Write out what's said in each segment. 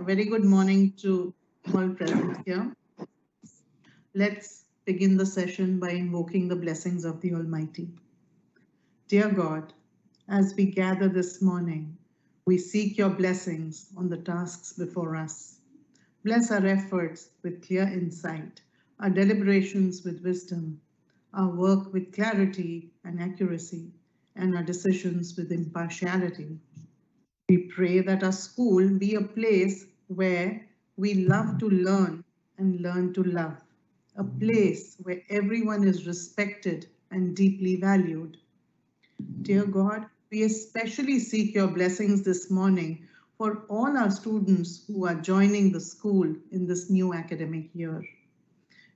very good morning to all present here. Let's begin the session by invoking the blessings of the Almighty. Dear God, as we gather this morning, we seek your blessings on the tasks before us. Bless our efforts with clear insight, our deliberations with wisdom, our work with clarity and accuracy, and our decisions with impartiality. We pray that our school be a place where we love to learn and learn to love, a place where everyone is respected and deeply valued. Dear God, we especially seek your blessings this morning for all our students who are joining the school in this new academic year.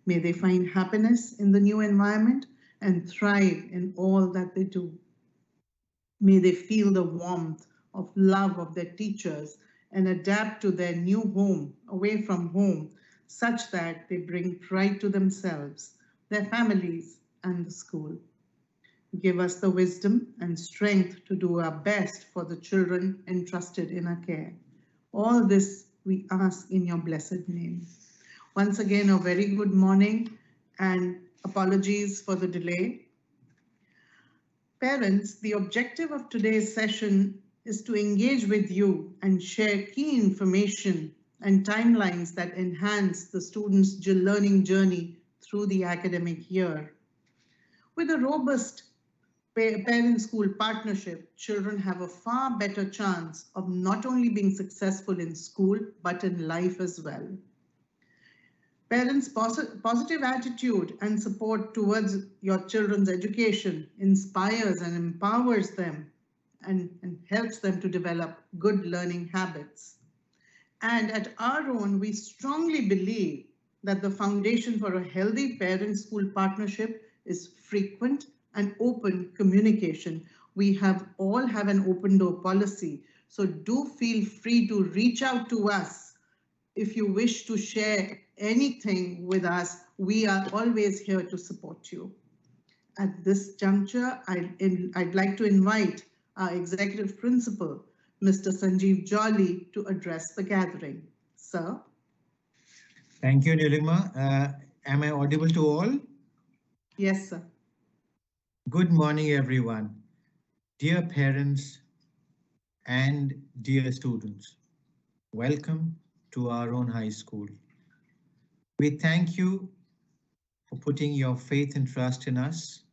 May they find happiness in the new environment and thrive in all that they do. May they feel the warmth of love of their teachers and adapt to their new home, away from home, such that they bring pride to themselves, their families, and the school. Give us the wisdom and strength to do our best for the children entrusted in our care. All this we ask in your blessed name. Once again, a very good morning and apologies for the delay. Parents, the objective of today's session is to engage with you and share key information and timelines that enhance the students' learning journey through the academic year. With a robust parent-school partnership, children have a far better chance of not only being successful in school, but in life as well. Parents' positive attitude and support towards your children's education inspires and empowers them and helps them to develop good learning habits. And at our own, we strongly believe that the foundation for a healthy parent-school partnership is frequent and open communication. We all have an open door policy, so do feel free to reach out to us if you wish to share anything with us. We are always here to support you. At this juncture, I'd like to invite our executive principal, Mr. Sanjeev Jolly, to address the gathering. Sir. Thank you, Nilima. Am I audible to all? Yes, sir. Good morning, everyone. Dear parents and dear students, welcome to our own high school. We thank you for putting your faith and trust in us,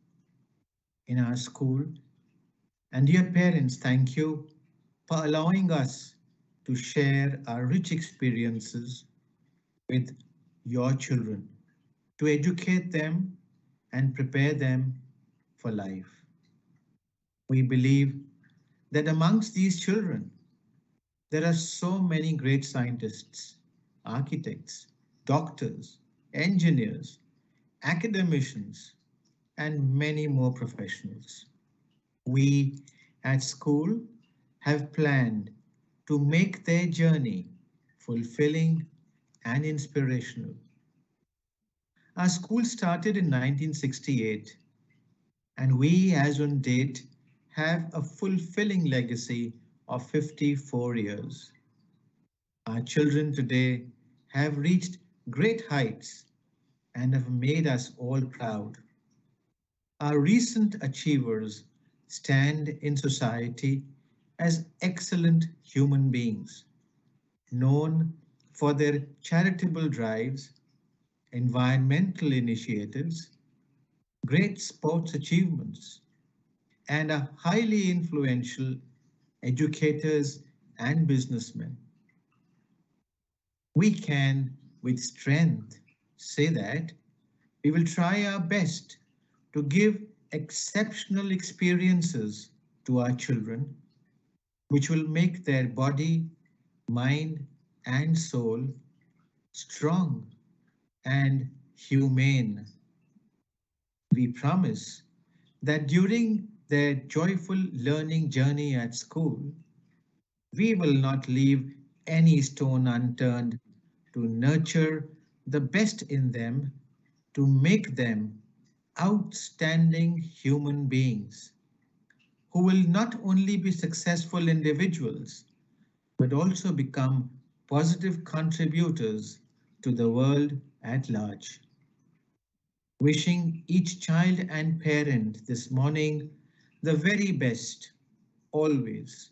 in our school. And dear parents, thank you for allowing us to share our rich experiences with your children, to educate them and prepare them for life. We believe that amongst these children, there are so many great scientists, architects, doctors, engineers, academicians, and many more professionals. We at school have planned to make their journey fulfilling and inspirational. Our school started in 1968, and we, as on date, have a fulfilling legacy of 54 years. Our children today have reached great heights and have made us all proud. Our recent achievers stand in society as excellent human beings, known for their charitable drives, environmental initiatives, great sports achievements, and are highly influential educators and businessmen. We can, with strength, say that we will try our best to give exceptional experiences to our children, which will make their body, mind, and soul strong and humane. We promise that during their joyful learning journey at school, we will not leave any stone unturned to nurture the best in them, to make them outstanding human beings who will not only be successful individuals, but also become positive contributors to the world at large. Wishing each child and parent this morning the very best, always.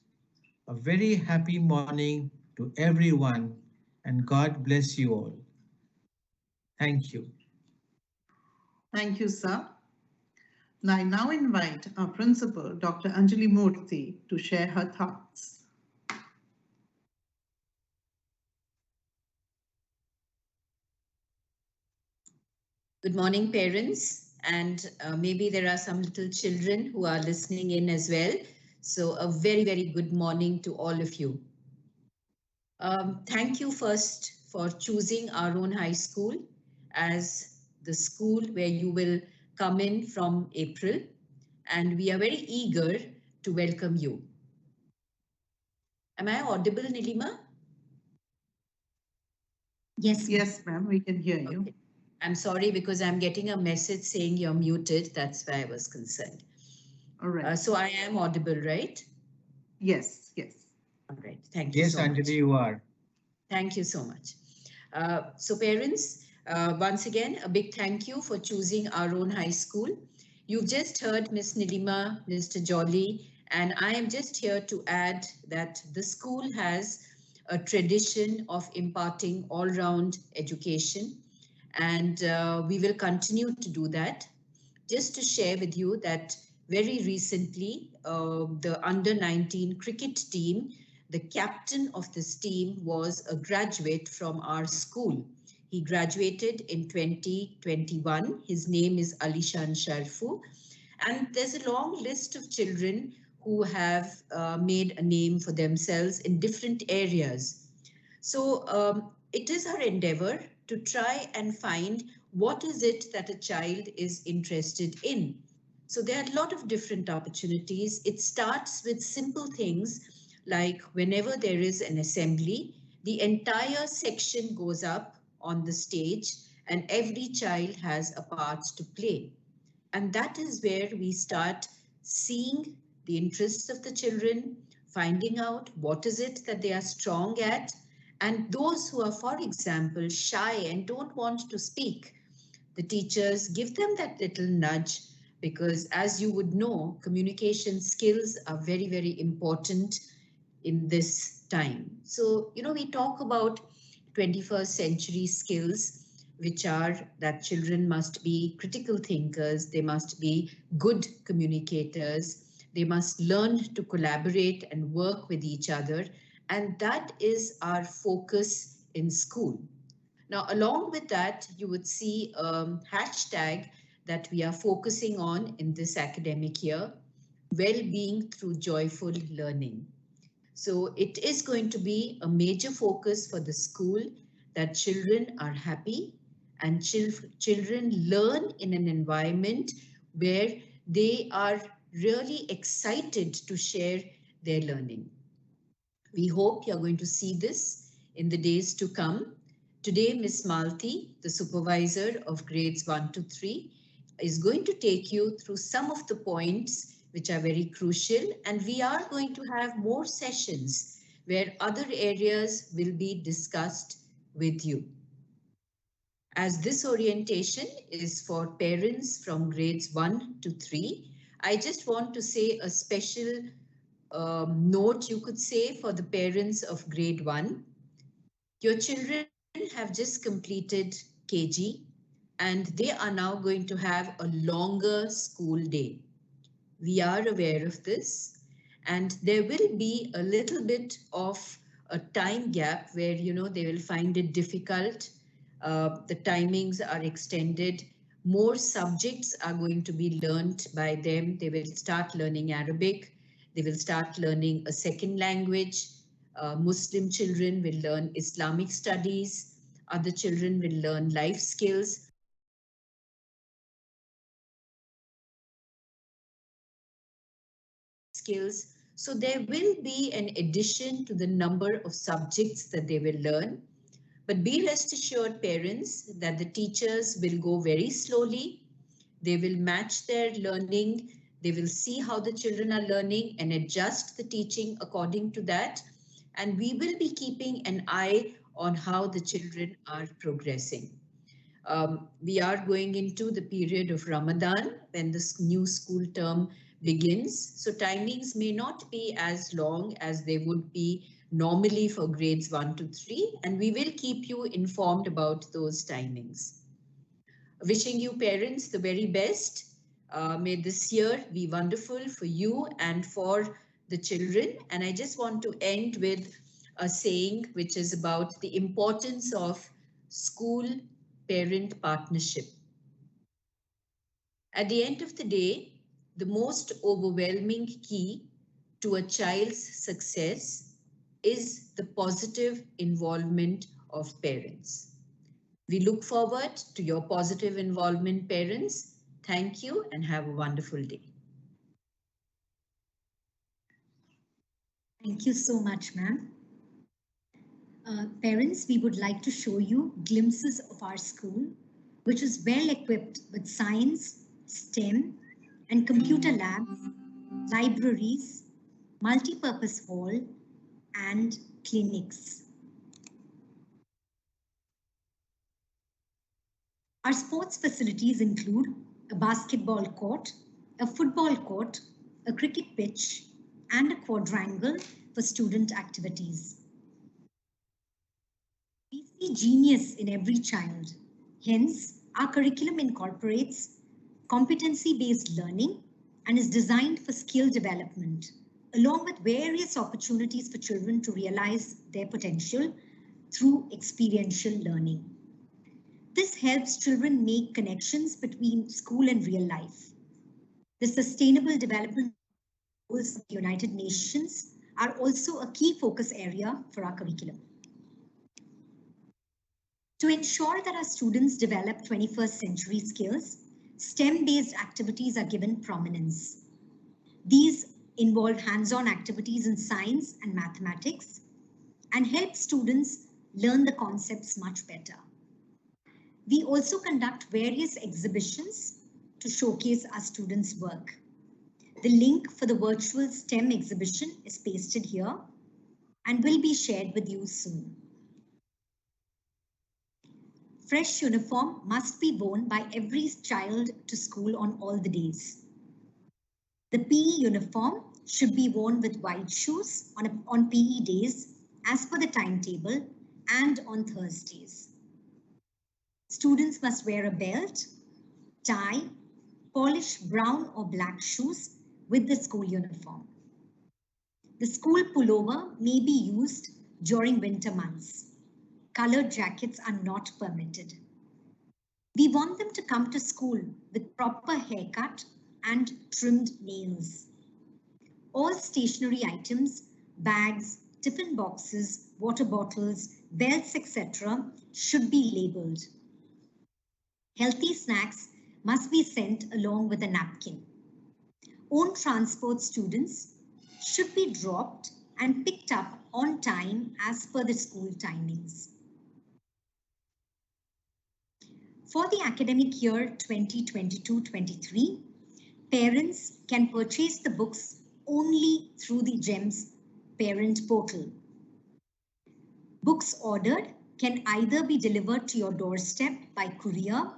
A very happy morning to everyone, and God bless you all. Thank you. Thank you, sir. I now invite our principal, Dr. Anjali Murthy, to share her thoughts. Good morning, parents, and maybe there are some little children who are listening in as well. So a very, very good morning to all of you. Thank you first for choosing our own high school as the school where you will come in from April, and we are very eager to welcome you. Am I audible, Nilima? Yes, ma'am, we can hear you. Okay. I'm sorry because I'm getting a message saying you're muted. That's why I was concerned. All right. So I am audible, right? Yes. All right. Thank you Yes, so much. Anjali, you are. Thank you so much. So parents, once again, a big thank you for choosing our own high school. You've just heard Miss Nilima, Mr. Jolly, and I am just here to add that the school has a tradition of imparting all-round education, and we will continue to do that. Just to share with you that very recently, the under 19 cricket team, the captain of this team was a graduate from our school. He graduated in 2021. His name is Alishan Sharfu. And there's a long list of children who have made a name for themselves in different areas. So it is our endeavor to try and find what is it that a child is interested in. So there are a lot of different opportunities. It starts with simple things like whenever there is an assembly, the entire section goes up on the stage and every child has a part to play. And that is where we start seeing the interests of the children, finding out what is it that they are strong at, and those who are, for example, shy and don't want to speak, the teachers give them that little nudge because, as you would know, communication skills are very, very important in this time. So, we talk about 21st century skills, which are that children must be critical thinkers, they must be good communicators, they must learn to collaborate and work with each other. And that is our focus in school. Now, along with that, you would see a hashtag that we are focusing on in this academic year, well-being through joyful learning. So it is going to be a major focus for the school that children are happy and children learn in an environment where they are really excited to share their learning. We hope you're going to see this in the days to come. Today, Ms. Malti, the supervisor of grades 1 to 3, is going to take you through some of the points which are very crucial, and we are going to have more sessions where other areas will be discussed with you. As this orientation is for parents from grades 1 to 3, I just want to say a special note, you could say, for the parents of grade 1. Your children have just completed KG and they are now going to have a longer school day. We are aware of this, and there will be a little bit of a time gap where, they will find it difficult. The timings are extended. More subjects are going to be learned by them. They will start learning Arabic. They will start learning a second language. Muslim children will learn Islamic studies. Other children will learn life skills. So there will be an addition to the number of subjects that they will learn. But be rest assured, parents, that the teachers will go very slowly. They will match their learning. They will see how the children are learning and adjust the teaching according to that. and we will be keeping an eye on how the children are progressing. We are going into the period of Ramadan when this new school term begins. So timings may not be as long as they would be normally for grades 1 to 3, and we will keep you informed about those timings. Wishing you parents the very best. May this year be wonderful for you and for the children. And I just want to end with a saying which is about the importance of school parent partnership. At the end of the day, the most overwhelming key to a child's success is the positive involvement of parents. We look forward to your positive involvement, parents. Thank you and have a wonderful day. Thank you so much, ma'am. Parents, we would like to show you glimpses of our school, which is well equipped with science, STEM, and computer labs, libraries, multi-purpose hall, and clinics. Our sports facilities include a basketball court, a football court, a cricket pitch, and a quadrangle for student activities. We see genius in every child. Hence, our curriculum incorporates competency-based learning and is designed for skill development, along with various opportunities for children to realize their potential through experiential learning. This helps children make connections between school and real life. The Sustainable Development Goals of the United Nations are also a key focus area for our curriculum. To ensure that our students develop 21st century skills, STEM-based activities are given prominence. These involve hands-on activities in science and mathematics and help students learn the concepts much better. We also conduct various exhibitions to showcase our students' work. The link for the virtual STEM exhibition is pasted here and will be shared with you soon. Fresh uniform must be worn by every child to school on all the days. The PE uniform should be worn with white shoes on PE days as per the timetable and on Thursdays. Students must wear a belt, tie, polished brown or black shoes with the school uniform. The school pullover may be used during winter months. Colored jackets are not permitted. We want them to come to school with proper haircut and trimmed nails. All stationery items, bags, tiffin boxes, water bottles, belts, etc. should be labeled. Healthy snacks must be sent along with a napkin. Own transport students should be dropped and picked up on time as per the school timings. For the academic year 2022-23, parents can purchase the books only through the GEMS parent portal. Books ordered can either be delivered to your doorstep by courier,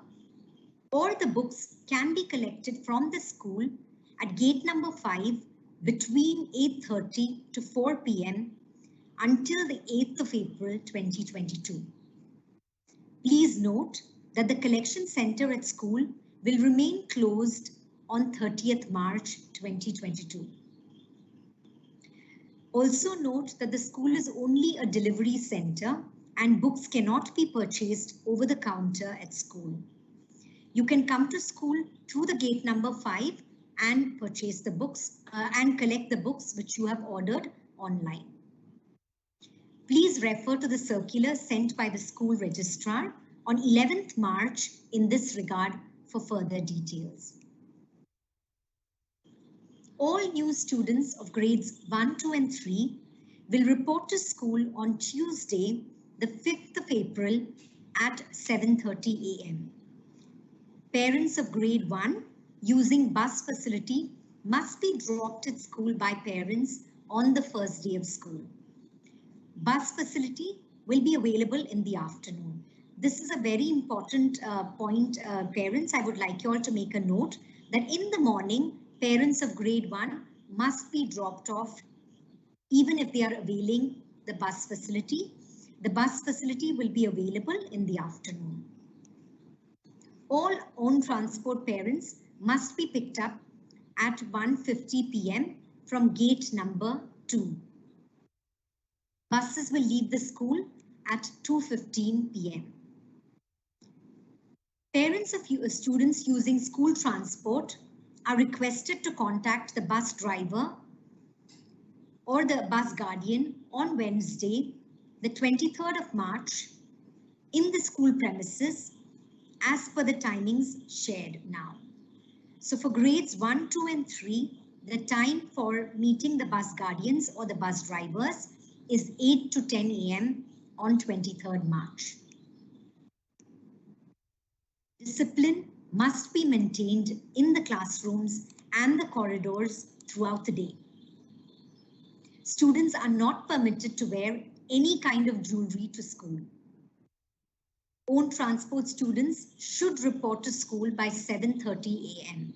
or the books can be collected from the school at gate number 5 between 8:30 to 4 p.m. until the 8th of April 2022. Please note that the collection center at school will remain closed on 30th March 2022. Also note that the school is only a delivery center and books cannot be purchased over the counter at school. You can come to school through the gate number 5 and purchase the books and collect the books which you have ordered online. Please refer to the circular sent by the school registrar on 11th March in this regard for further details. All new students of grades 1, 2 and 3 will report to school on Tuesday, the 5th of April at 7:30 a.m. Parents of grade 1 using bus facility must be dropped at school by parents on the first day of school. Bus facility will be available in the afternoon. This is a very important point, parents. I would like you all to make a note that in the morning, parents of grade 1 must be dropped off even if they are availing the bus facility. The bus facility will be available in the afternoon. All own transport parents must be picked up at 1:50 p.m. from gate number 2. Buses will leave the school at 2:15 p.m. Parents of students using school transport are requested to contact the bus driver or the bus guardian on Wednesday, the 23rd of March, in the school premises as per the timings shared now. So for grades 1, 2 and 3, the time for meeting the bus guardians or the bus drivers is 8 to 10 a.m. on 23rd March. Discipline must be maintained in the classrooms and the corridors throughout the day. Students are not permitted to wear any kind of jewelry to school. Own transport students should report to school by 7:30 a.m.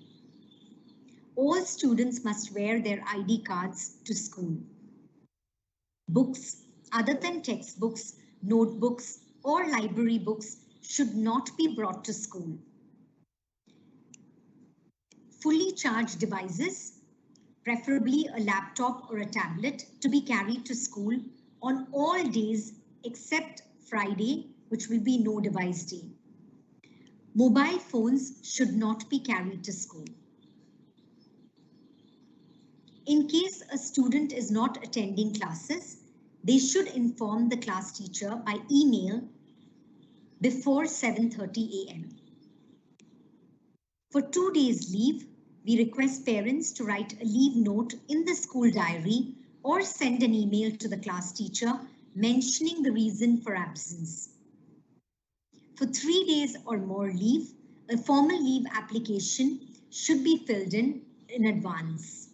All students must wear their ID cards to school. Books other than textbooks, notebooks, or library books should not be brought to school. Fully charged devices, preferably a laptop or a tablet, to be carried to school on all days except Friday, which will be no device day. Mobile phones should not be carried to school. In case a student is not attending classes, they should inform the class teacher by email before 7:30 a.m. For 2 days leave, we request parents to write a leave note in the school diary or send an email to the class teacher mentioning the reason for absence. For 3 days or more leave, a formal leave application should be filled in advance.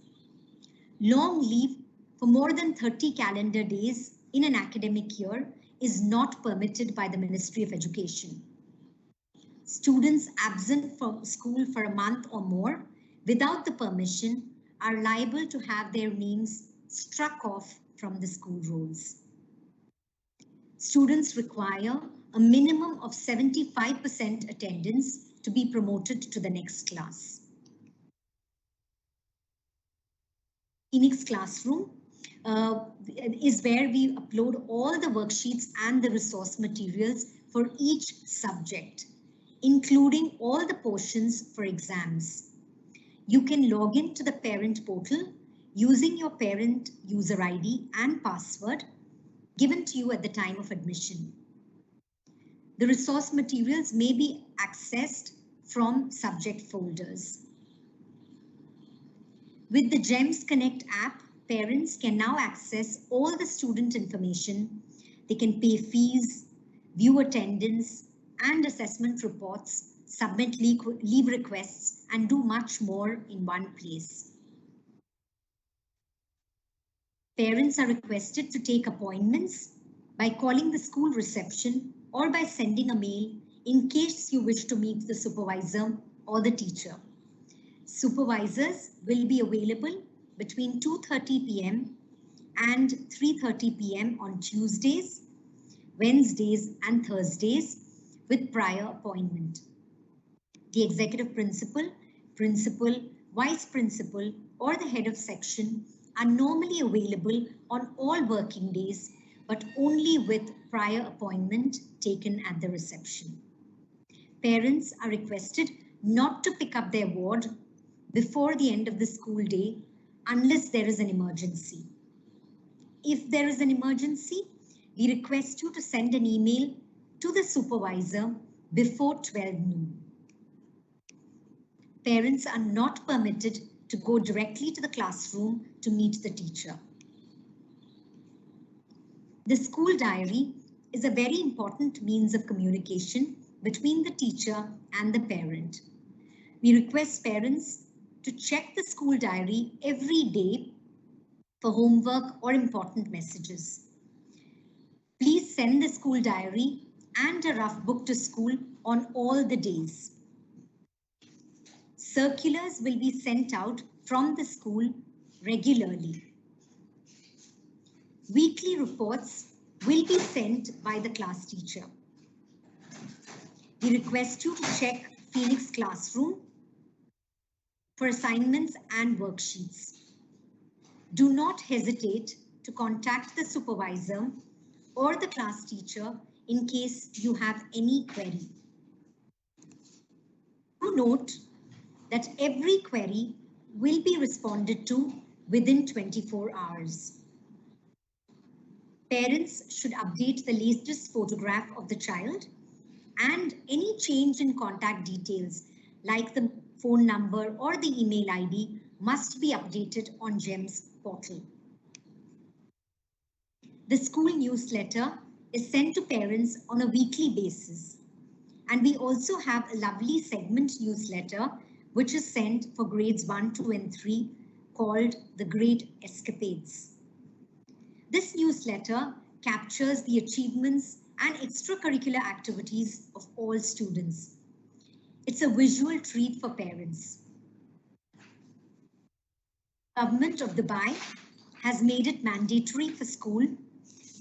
Long leave for more than 30 calendar days in an academic year is not permitted by the Ministry of Education. Students absent from school for a month or more without the permission are liable to have their names struck off from the school rolls. Students require a minimum of 75% attendance to be promoted to the next class. Phoenix Classroom is where we upload all the worksheets and the resource materials for each subject, including all the portions for exams. You can log in to the parent portal using your parent user ID and password given to you at the time of admission. The resource materials may be accessed from subject folders. With the GEMS Connect app, parents can now access all the student information. They can pay fees, view attendance and assessment reports, submit leave requests, and do much more in one place. Parents are requested to take appointments by calling the school reception or by sending a mail in case you wish to meet the supervisor or the teacher. Supervisors will be available between 2:30 p.m. and 3:30 p.m. on Tuesdays, Wednesdays, and Thursdays with prior appointment. The executive principal, principal, vice principal, or the head of section are normally available on all working days, but only with prior appointment taken at the reception. Parents are requested not to pick up their ward before the end of the school day unless there is an emergency. If there is an emergency, we request you to send an email to the supervisor before 12 noon. Parents are not permitted to go directly to the classroom to meet the teacher. The school diary is a very important means of communication between the teacher and the parent. We request parents to check the school diary every day for homework or important messages. please send the school diary and a rough book to school on all the days. Circulars will be sent out from the school regularly. Weekly reports will be sent by the class teacher. We request you to check Phoenix Classroom for assignments and worksheets. Do not hesitate to contact the supervisor or the class teacher in case you have any query. Do note that every query will be responded to within 24 hours. Parents should update the latest photograph of the child, and any change in contact details like the phone number or the email ID must be updated on GEM's portal. The school newsletter is sent to parents on a weekly basis, and we also have a lovely segment newsletter which is sent for grades 1, 2 and 3 called the Great Escapades. This newsletter captures the achievements and extracurricular activities of all students. It's a visual treat for parents. Government of Dubai has made it mandatory for school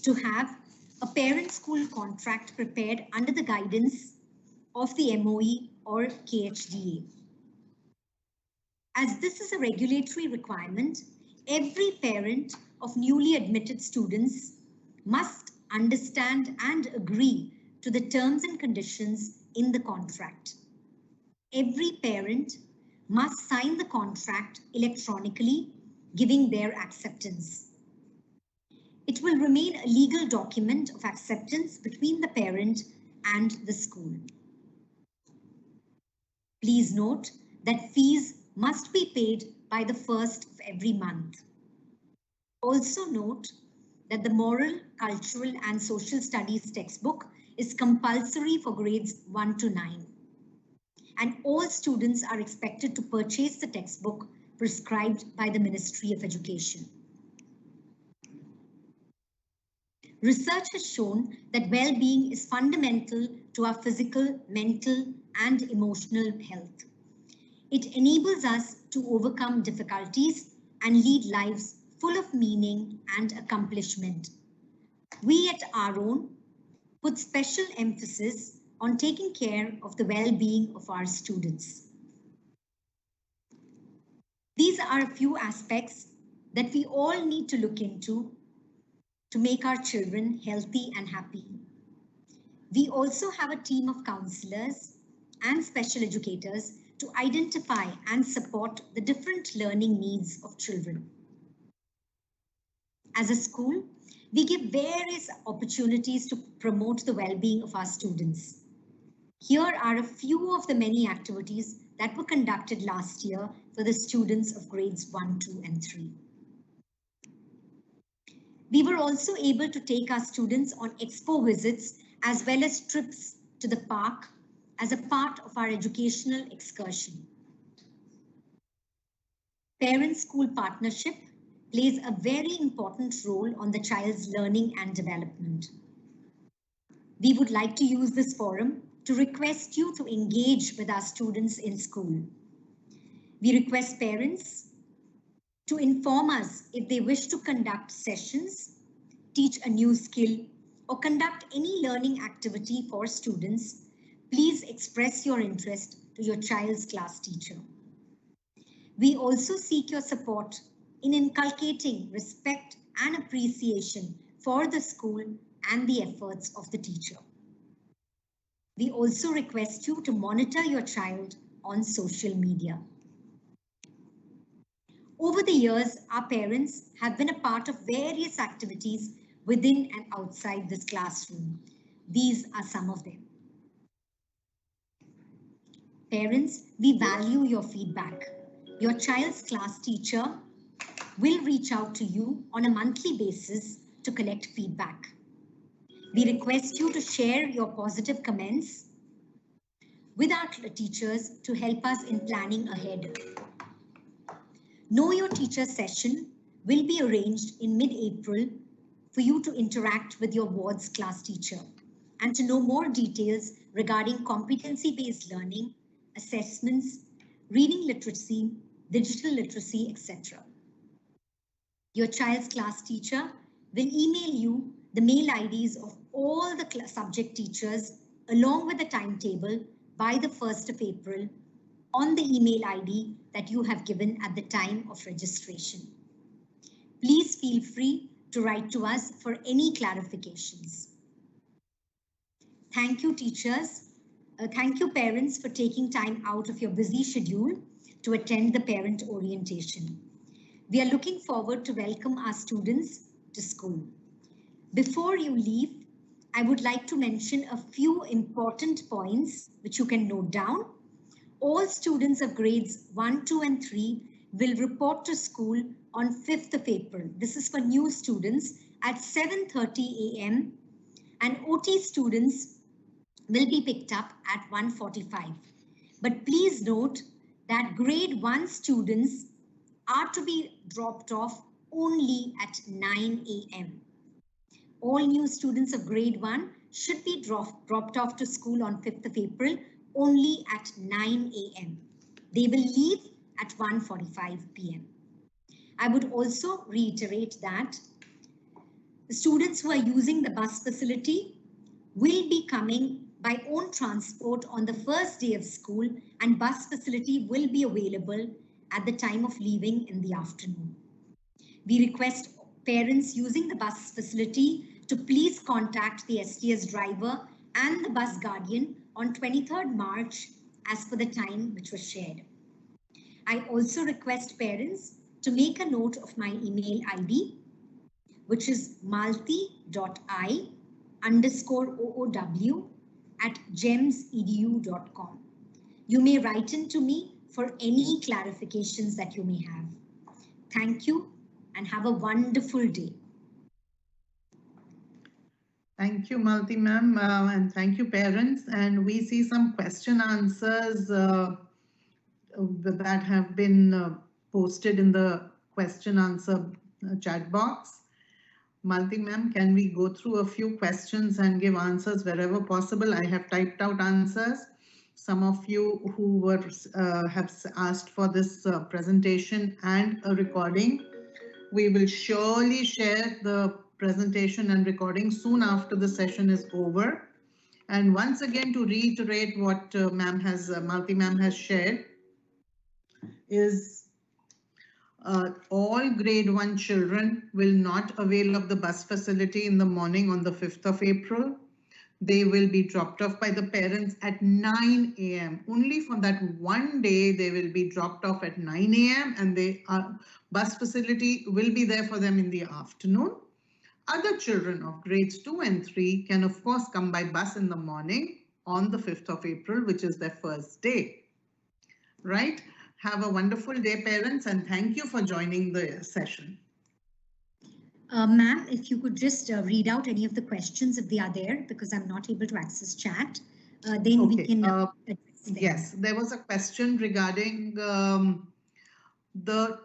to have a parent-school contract prepared under the guidance of the MOE or KHDA. As this is a regulatory requirement, every parent of newly admitted students must understand and agree to the terms and conditions in the contract. Every parent must sign the contract electronically, giving their acceptance. It will remain a legal document of acceptance between the parent and the school. Please note that fees must be paid by the 1st of every month. Also note that the Moral, Cultural and Social Studies textbook is compulsory for grades 1 to 9. And all students are expected to purchase the textbook prescribed by the Ministry of Education. Research has shown that well-being is fundamental to our physical, mental and emotional health. It enables us to overcome difficulties and lead lives full of meaning and accomplishment. We at our own put special emphasis on taking care of the well-being of our students. These are a few aspects that we all need to look into to make our children healthy and happy. We also have a team of counselors and special educators to identify and support the different learning needs of children. As a school, we give various opportunities to promote the well-being of our students. Here are a few of the many activities that were conducted last year for the students of grades 1, 2 and 3. We were also able to take our students on expo visits as well as trips to the park as a part of our educational excursion. Parent-school partnership plays a very important role on the child's learning and development. We would like to use this forum to request you to engage with our students in school. We request parents to inform us if they wish to conduct sessions, teach a new skill, or conduct any learning activity for students. Please express your interest to your child's class teacher. We also seek your support in inculcating respect and appreciation for the school and the efforts of the teacher. We also request you to monitor your child on social media. Over the years, our parents have been a part of various activities within and outside this classroom. These are some of them. Parents, we value your feedback. Your child's class teacher will reach out to you on a monthly basis to collect feedback. We request you to share your positive comments with our teachers to help us in planning ahead. Know Your Teacher session will be arranged in mid-April for you to interact with your ward's class teacher and to know more details regarding competency-based learning, assessments, reading literacy, digital literacy, etc. Your child's class teacher will email you the mail IDs of all the subject teachers along with the timetable by the 1st of April on the email ID that you have given at the time of registration. Please feel free to write to us for any clarifications. Thank you, teachers. Thank you, parents, for taking time out of your busy schedule to attend the parent orientation. We are looking forward to welcome our students to school. Before you leave, I would like to mention a few important points which you can note down. All students of grades 1, 2, and 3 will report to school on 5th of April. This is for new students at 7:30 a.m. and OT students will be picked up at 1:45. But please note that grade 1 students are to be dropped off only at 9 a.m. All new students of grade 1 should be dropped off to school on 5th of April only at 9 a.m. They will leave at 1:45 p.m. I would also reiterate that the students who are using the bus facility will be coming by own transport on the first day of school, and bus facility will be available at the time of leaving in the afternoon. We request parents using the bus facility to please contact the STS driver and the bus guardian on 23rd March as per the time which was shared. I also request parents to make a note of my email ID, which is malti.i_oow@gemsedu.com. You may write in to me for any clarifications that you may have. Thank you and have a wonderful day. Thank you, Malti ma'am, and thank you, parents. And we see some question answers that have been posted in the question answer chat box. Malti ma'am, can we go through a few questions and give answers wherever possible? I have typed out answers. Some of you who were have asked for this presentation and a recording. We will surely share the presentation and recording soon after the session is over. And once again, to reiterate what Malti ma'am has shared, is all grade 1 children will not avail of the bus facility in the morning on the 5th of April. They will be dropped off by the parents at 9 a.m. Only for that one day, they will be dropped off at 9 a.m. and bus facility will be there for them in the afternoon. Other children of grades 2 and 3 can of course come by bus in the morning on the 5th of April, which is their first day. Right? Have a wonderful day, parents, and thank you for joining the session. Ma'am, if you could just read out any of the questions if they are there, because I'm not able to access chat, then we can address them. Yes, there was a question regarding the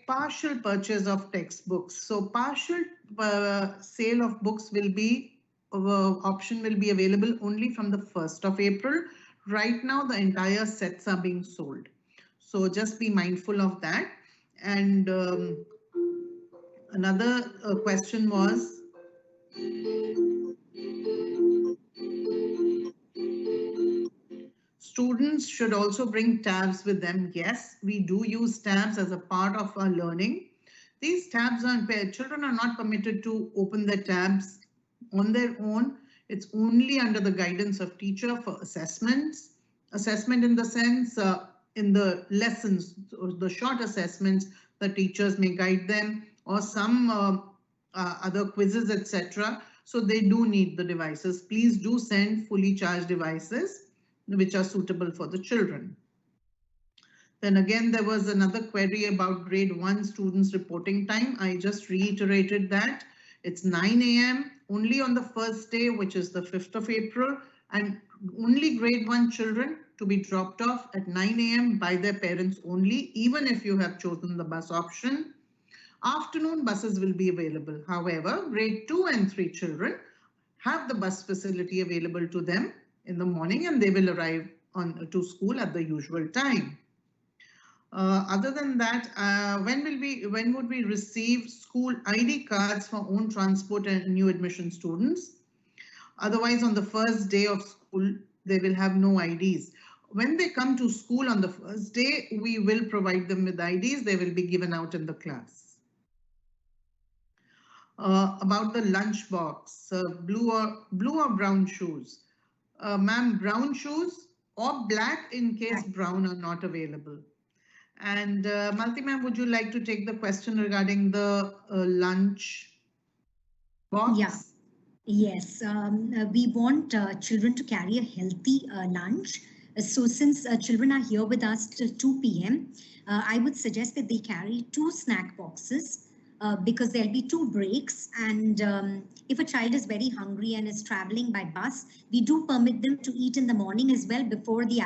partial purchase of textbooks. So partial sale of books will be, option will be available only from the 1st of April. Right now, the entire sets are being sold. So just be mindful of that. And another question was, students should also bring tabs with them. Yes, we do use tabs as a part of our learning. These tabs are, children are not permitted to open the tabs on their own. It's only under the guidance of teacher for assessments. Assessment in the sense, in the lessons, or the short assessments, the teachers may guide them, or some other quizzes, etc. So they do need the devices. Please do send fully charged devices which are suitable for the children. Then again, there was another query about grade 1 students reporting time. I just reiterated that it's 9 a.m. only on the first day, which is the 5th of April, and only grade 1 children to be dropped off at 9 a.m. by their parents only, even if you have chosen the bus option. Afternoon buses will be available. However, grade 2 and 3 children have the bus facility available to them in the morning, and they will arrive to school at the usual time. Other than that, when would we receive school ID cards for own transport and new admission students? Otherwise, on the first day of school, they will have no IDs. When they come to school on the first day, we will provide them with IDs. They will be given out in the class. About the lunch box, blue or brown shoes. Ma'am, brown shoes or black in case brown are not available. And Malti ma'am, would you like to take the question regarding the lunch box? Yeah. Yes, we want children to carry a healthy lunch. So since children are here with us till 2 p.m., I would suggest that they carry 2 snack boxes because there'll be 2 breaks. And if a child is very hungry and is traveling by bus, we do permit them to eat in the morning as well before the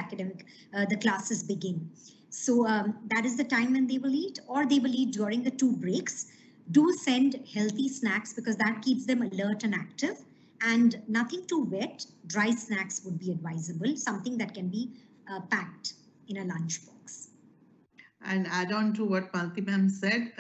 the classes begin. So that is the time when they will eat, or they will eat during the 2 breaks. Do send healthy snacks because that keeps them alert and active, and nothing too wet. Dry snacks would be advisable, something that can be packed in a lunch box. And add on to what Malti ma'am said,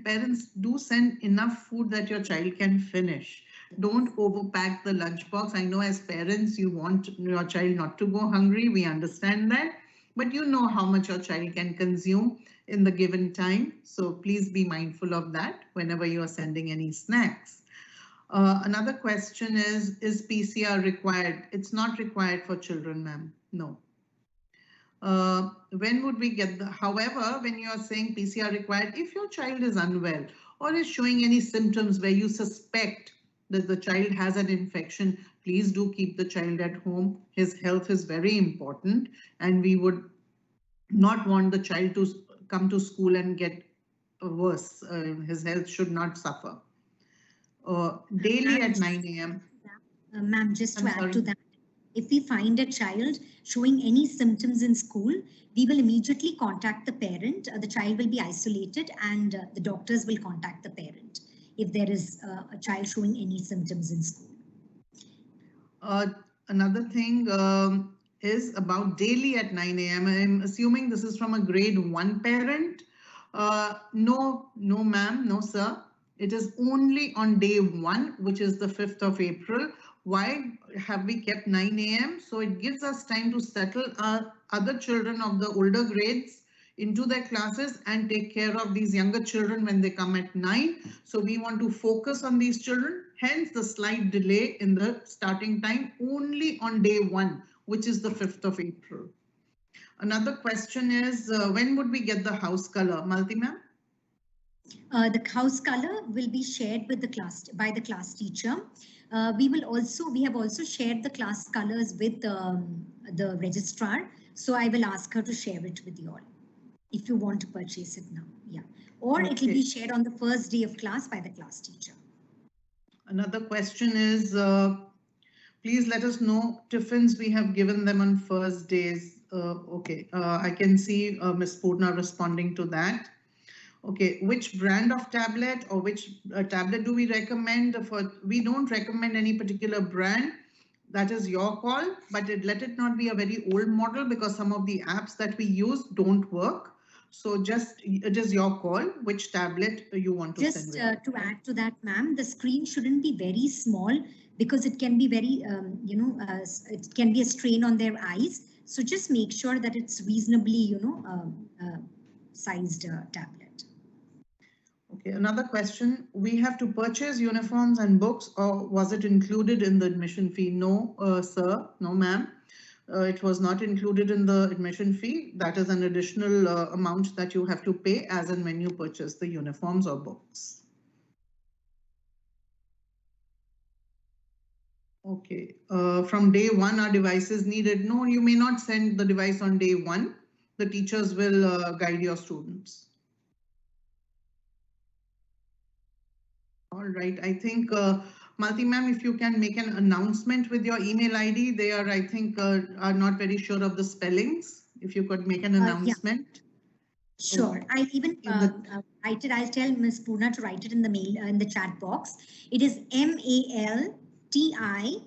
parents do send enough food that your child can finish. Don't overpack the lunchbox. I know as parents you want your child not to go hungry. We understand that. But you know how much your child can consume in the given time. So please be mindful of that whenever you are sending any snacks. Another question is PCR required? It's not required for children, ma'am. No. When would we get however, when you are saying PCR required, if your child is unwell or is showing any symptoms where you suspect that the child has an infection, please do keep the child at home. His health is very important, and we would not want the child to come to school and get worse. His health should not suffer. Daily at 9 a.m. Ma'am, just to add to that, if we find a child showing any symptoms in school, we will immediately contact the parent. The child will be isolated, and the doctors will contact the parent if there is a child showing any symptoms in school. Another thing is about daily at 9 a.m. I'm assuming this is from a grade 1 parent. No, ma'am, no, sir. It is only on day 1, which is the 5th of April. Why have we kept 9 a.m.? So it gives us time to settle other children of the older grades into their classes and take care of these younger children when they come at 9. So we want to focus on these children, hence the slight delay in the starting time only on day 1, which is the 5th of April. Another question is, when would we get the house color? Malti ma'am? The house color will be shared with the class by the class teacher. We have also shared the class colors with the registrar. So I will ask her to share it with you all if you want to purchase it now. Yeah. Or it will be shared on the first day of class by the class teacher. Another question is, please let us know tiffins we have given them on first days. I can see Ms. Purna responding to that. Okay, which brand of tablet or which tablet do we recommend? We don't recommend any particular brand. That is your call, but let it not be a very old model because some of the apps that we use don't work. So it is your call which tablet you want to send. Just to add to that, ma'am, the screen shouldn't be very small because it can be very, it can be a strain on their eyes. So just make sure that it's reasonably, sized tablet. Okay, another question. We have to purchase uniforms and books, or was it included in the admission fee? No, sir. No, ma'am. It was not included in the admission fee. That is an additional amount that you have to pay as and when you purchase the uniforms or books. Okay. From day 1, are devices needed? No, you may not send the device on day 1. The teachers will guide your students. All right, I think Malti ma'am, if you can make an announcement with your email ID, they are, I think, are not very sure of the spellings. If you could make an announcement. Sure. I'll even write it. I'll tell Ms. Purna to write it in the mail, in the chat box. It is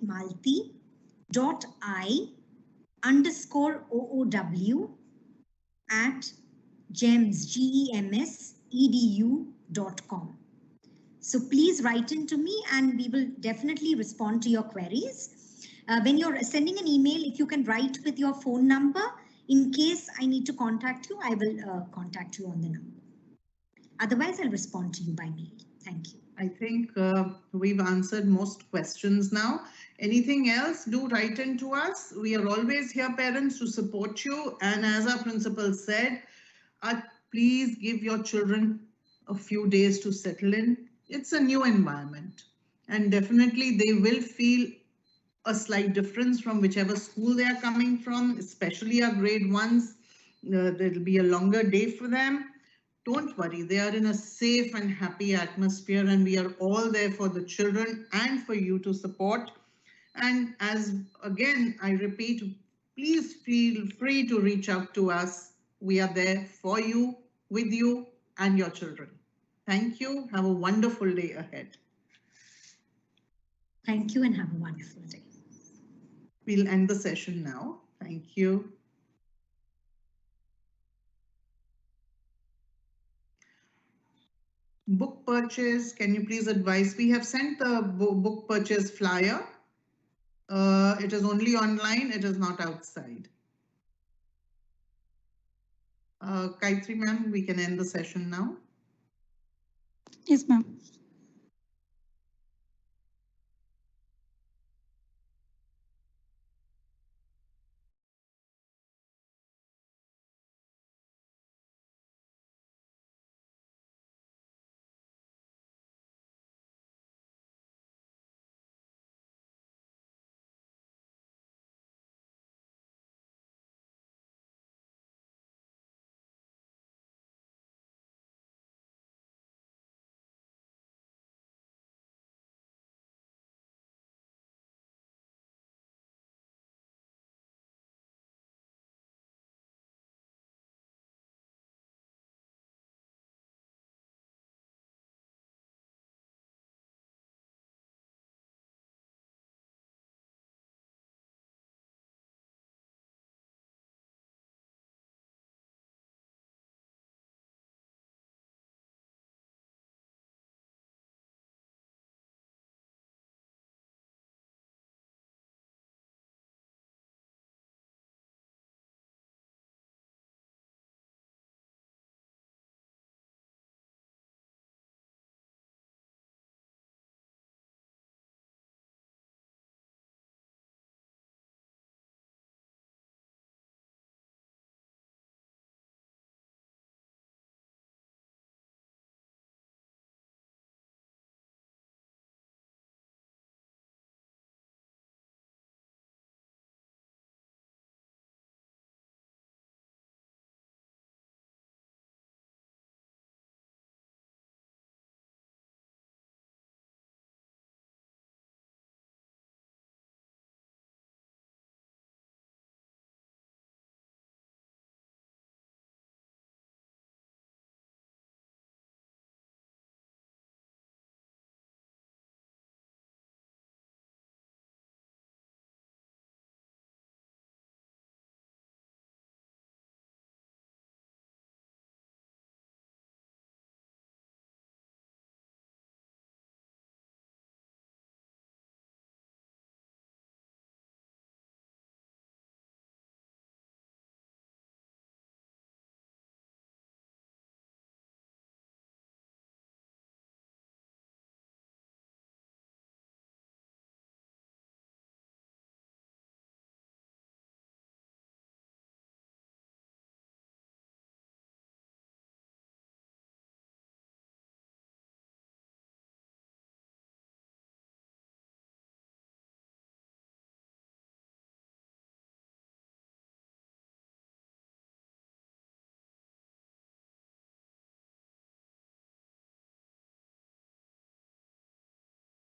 Malti dot I_OOW at GEMS.edu.com. So please write in to me and we will definitely respond to your queries. When you're sending an email, if you can write with your phone number, in case I need to contact you, I will contact you on the number. Otherwise, I'll respond to you by mail. Thank you. I think we've answered most questions now. Anything else, do write in to us. We are always here, parents, to support you. And as our principal said, please give your children a few days to settle in. It's a new environment. And definitely they will feel a slight difference from whichever school they are coming from, especially our grade ones. There'll be a longer day for them. Don't worry, they are in a safe and happy atmosphere and we are all there for the children and for you to support. And as again, I repeat, please feel free to reach out to us. We are there for you, with you and your children. Thank you. Have a wonderful day ahead. Thank you and have a wonderful day. We'll end the session now. Thank you. Book purchase, can you please advise? We have sent the book purchase flyer. It is only online, it is not outside. Gayatri ma'am, we can end the session now. Yes, ma'am.